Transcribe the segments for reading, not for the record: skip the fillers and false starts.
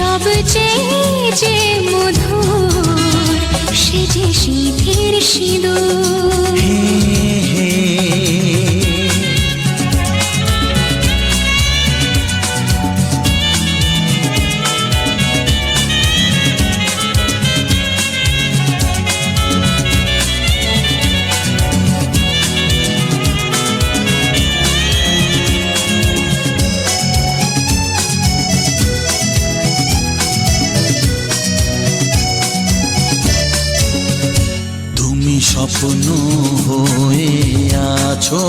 সবচেয়ে যে মধুর সে যে শীতের সিঁদুর। স্বপ্ন হয়ে আছো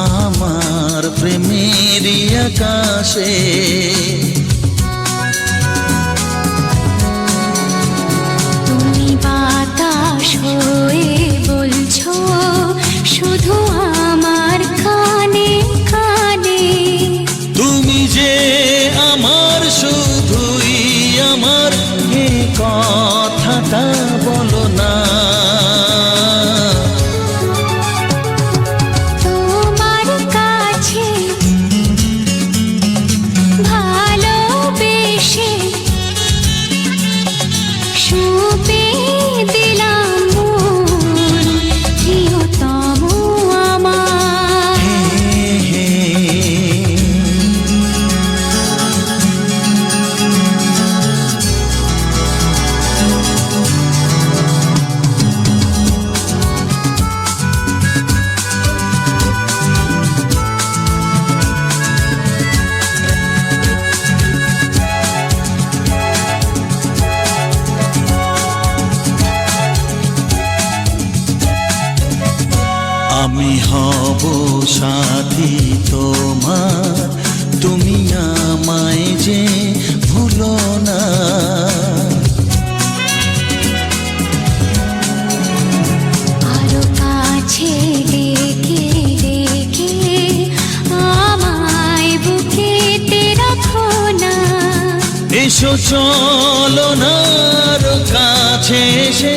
আমার প্রেমের আকাশে, তুমি বাতাস হয়ে বলছো শুধু আমার কানে কানে, তুমি যে আমার শুধুই আমার, এ কথাটা বলো না। আমি হব সাথী তোমার, তুমি আমায় যে ভুলো না। আরো কাছে ডেকে ডেকে আমায় বুকেতে রাখো না। এসো চলো না আরো কাছে এসে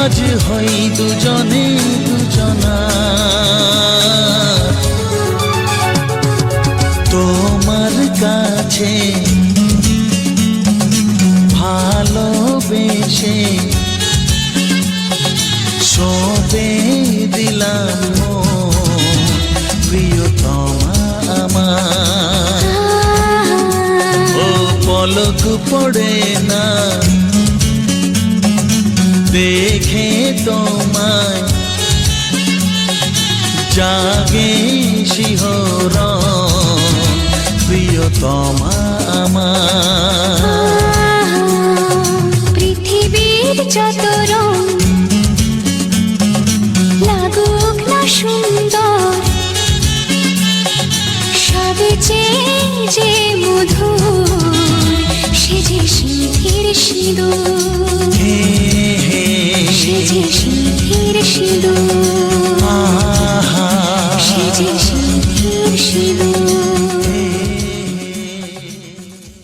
আজ হই দুজনে দুজনা। তোমার কাছে ভালোবেসে সবে দিলাম প্রিয়তমা আমার। ও পলক পড়ে না দেখে তোমায়, জাগে শিহরণ প্রিয়তমা আমার।